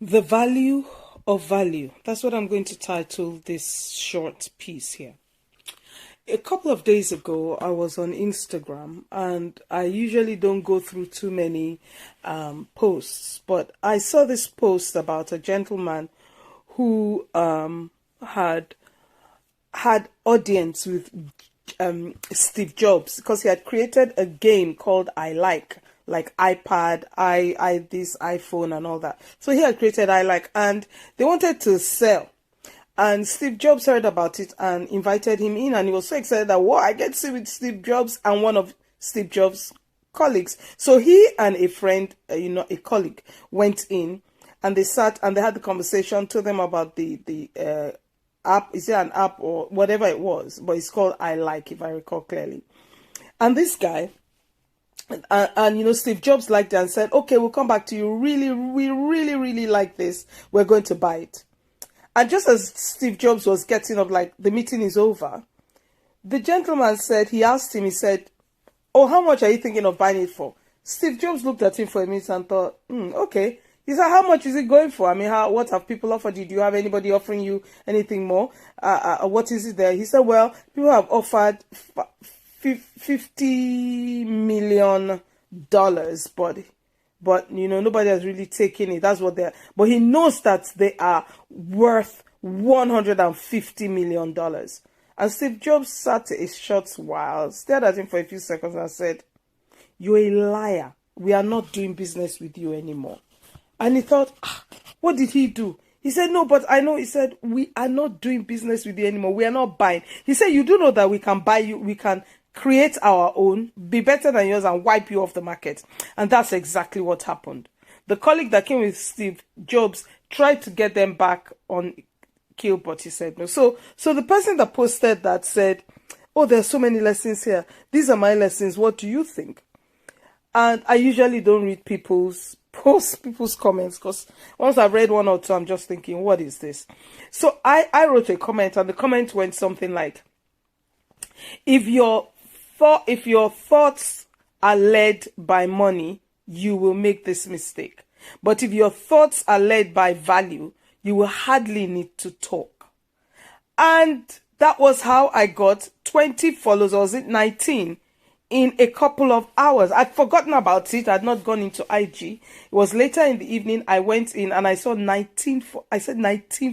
The value of value. That's what I'm going to title this short piece here. A couple of days ago, I was on Instagram, and I usually don't go through too many posts, but I saw this post about a gentleman who had audience with Steve Jobs because he had created a game called I like iPad, this iPhone and all that. So he had created I like, and they wanted to sell. And Steve Jobs heard about it and invited him in, and he was so excited that, wow, I get to see with Steve Jobs and one of Steve Jobs' colleagues. So he and a friend, a colleague, went in, and they sat and they had the conversation, told them about the app. Is it an app or whatever it was? But it's called I Like, if I recall clearly. And this guy, and Steve Jobs liked it and said, okay, we'll come back to you. We really like this. We're going to buy it. And just as Steve Jobs was getting up, like, the meeting is over, the gentleman said, he said, oh, how much are you thinking of buying it for? Steve Jobs looked at him for a minute and thought, okay. He said, how much is it going for? I mean, what have people offered you? Do you have anybody offering you anything more? What is it there? He said, well, people have offered $50 million, but nobody has really taken it. That's what they're, but he knows that they are worth $150 million. And Steve Jobs sat a short while, stared at him for a few seconds and said, you're a liar. We are not doing business with you anymore. And he thought, what did he do? He said, no, but I know. He said, we are not doing business with you anymore. We are not buying. He said, you do know that we can buy you, we can create our own, be better than yours, and wipe you off the market. And that's exactly what happened. The colleague that came with Steve Jobs tried to get them back on kill, but he said no. So the person that posted that said, oh, there's so many lessons here. These are my lessons. What do you think? And I usually don't read people's comments, because once I've read one or two, I'm just thinking, what is this? So I wrote a comment, and the comment went something like, if your thoughts are led by money, you will make this mistake. But if your thoughts are led by value, you will hardly need to talk. And that was how I got 20 followers, or was it 19, in a couple of hours. I'd forgotten about it. I'd not gone into IG. It was later in the evening. I went in and I saw 19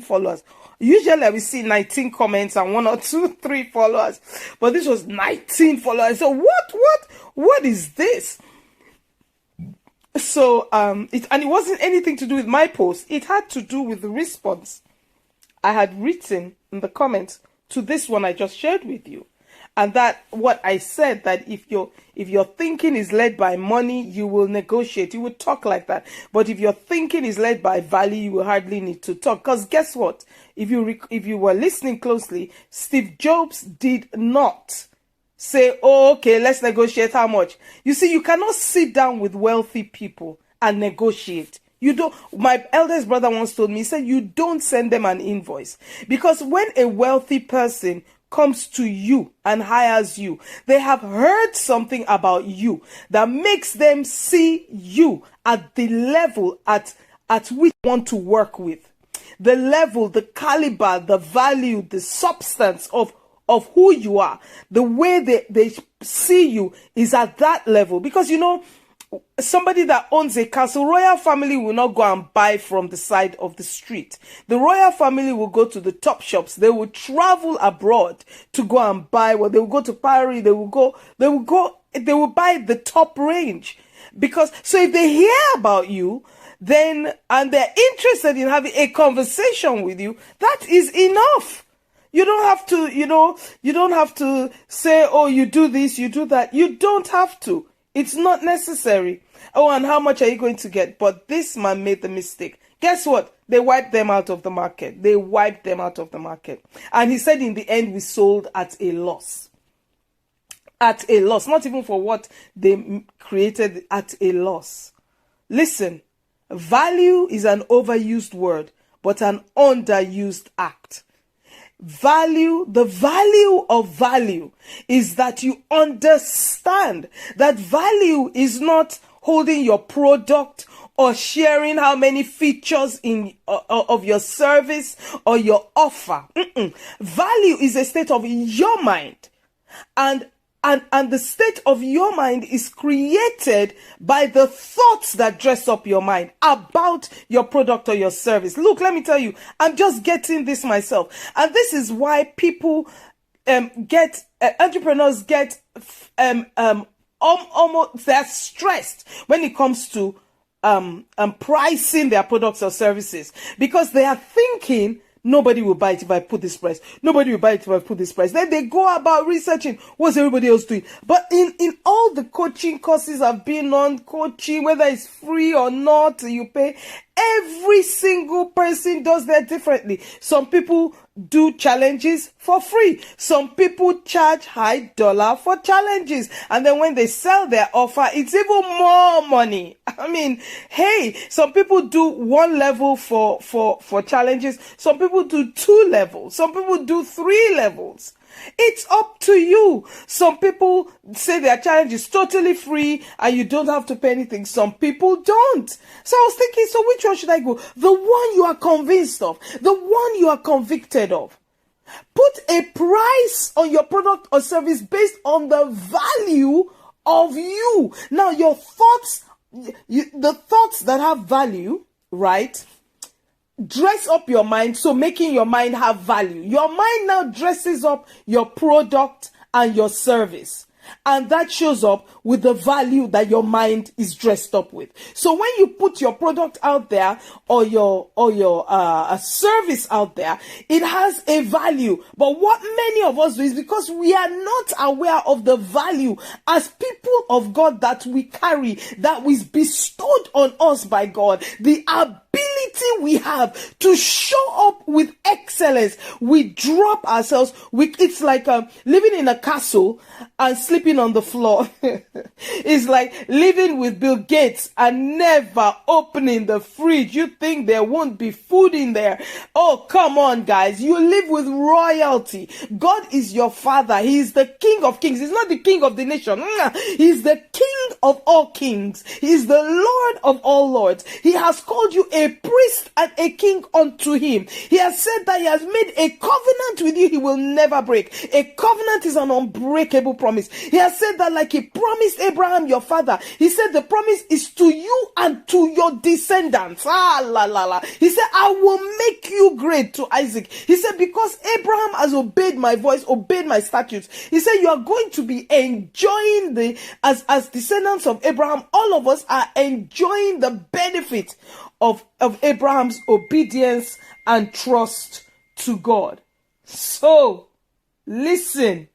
followers. Usually I will see 19 comments and 1 or 2, 3 followers. But this was 19 followers. So what is this? So, it wasn't anything to do with my post. It had to do with the response I had written in the comments to this one I just shared with you. And that what I said, that if your thinking is led by money, you will negotiate. You will talk like that. But if your thinking is led by value, you will hardly need to talk. Because guess what? If you were listening closely, Steve Jobs did not say, oh, okay, let's negotiate how much. You see, you cannot sit down with wealthy people and negotiate. You don't. My eldest brother once told me, he said, you don't send them an invoice. Because when a wealthy person comes to you and hires you, they have heard something about you that makes them see you at the level at which you want to work with. The level, the caliber, the value, the substance of who you are. The way they see you is at that level. Because somebody that owns a castle, royal family will not go and buy from the side of the street. The royal family will go to the top shops. They will travel abroad to go and buy. Well, they will go to Paris. They will buy the top range. Because, so if they hear about you, then, and they're interested in having a conversation with you, that is enough. You don't have to, you don't have to say, oh, you do this, you do that. You don't have to. It's not necessary. Oh, and how much are you going to get? But this man made the mistake. Guess what? They wiped them out of the market. They wiped them out of the market. And he said in the end, we sold at a loss. At a loss. Not even for what they created, at a loss. Listen, value is an overused word, but an underused act. The value of value is that you understand that value is not holding your product or sharing how many features of your service or your offer. Value is a state of your mind. And the state of your mind is created by the thoughts that dress up your mind about your product or your service. Look, let me tell you, I'm just getting this myself. And this is why people entrepreneurs get almost, they're stressed when it comes to pricing their products or services, because they are thinking, nobody will buy it if I put this price. Nobody will buy it if I put this price. Then they go about researching what's everybody else doing. But in all the coaching courses I've been on, coaching, whether it's free or not, you pay, every single person does that differently. Some people do challenges for free. Some people charge high dollar for challenges. And then when they sell their offer, it's even more money. I mean, hey, some people do one level for challenges. Some people do 2 levels. Some people do 3 levels. It's up to you. Some people say their challenge is totally free and you don't have to pay anything. Some people don't. So I was thinking, so which one should I go? The one you are convinced of, the one you are convicted of. Put a price on your product or service based on the value of you. Now, your thoughts, the thoughts that have value, right? Dress up your mind, so making your mind have value. Your mind now dresses up your product and your service. And that shows up with the value that your mind is dressed up with. So when you put your product out there or your service out there, it has a value. But what many of us do is because we are not aware of the value as people of God that we carry, that was bestowed on us by God, the ability we have to show up with excellence. We drop ourselves. It's like living in a castle and sleeping on the floor. It's like living with Bill Gates and never opening the fridge. You think there won't be food in there? Oh, come on, guys. You live with royalty. God is your father. He is the King of kings. He's not the king of the nation. He's the King of all kings. He's the Lord of all lords. He has called you a priest and a king unto him. He has said that he has made a covenant with you he will never break. A covenant is an unbreakable promise. He has said that like he promised Abraham your father. He said the promise is to you and to your descendants. He said, I will make you great to Isaac. He said, because Abraham has obeyed my voice, obeyed my statutes. He said, you are going to be enjoying as descendants of Abraham, all of us are enjoying the benefit of Abraham's obedience and trust to God. So, listen.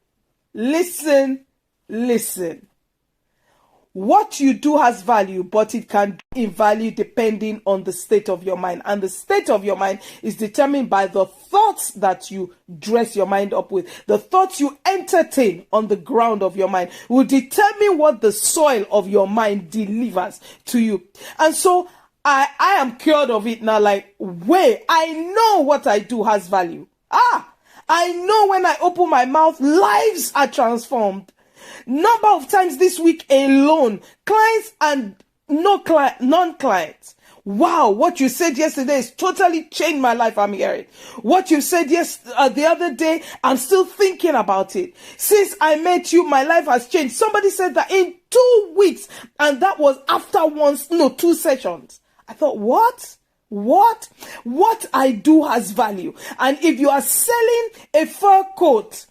What you do has value, but it can be value depending on the state of your mind. And the state of your mind is determined by the thoughts that you dress your mind up with. The thoughts you entertain on the ground of your mind will determine what the soil of your mind delivers to you. And so I am cured of it now. Like, wait, I know what I do has value. I know when I open my mouth, lives are transformed. Number of times this week alone, clients and non-clients. Wow, what you said yesterday has totally changed my life. I'm hearing what you said the other day. I'm still thinking about it. Since I met you, my life has changed. Somebody said that in 2 weeks, and that was after 2 sessions. I thought, what I do has value. And if you are selling a fur coat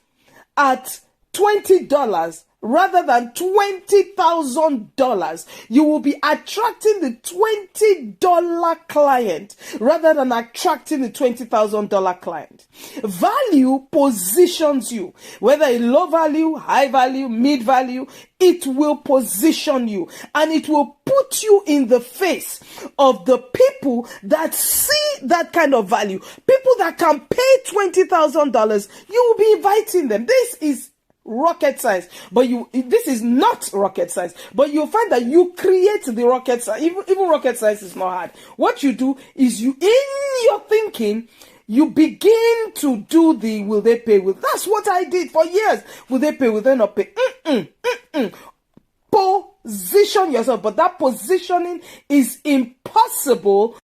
at $20 rather than $20,000, you will be attracting the $20 client rather than attracting the $20,000 client. Value positions you, whether a low value, high value, mid value, it will position you and it will put you in the face of the people that see that kind of value. People that can pay $20,000, you will be inviting them. This is rocket science, but this is not rocket science, but you'll find that you create the rocket science. Even rocket science is not hard. What you do is in your thinking, you begin to do the will they pay with. That's what I did for years. Will they pay? Will they not pay? position yourself, but that positioning is impossible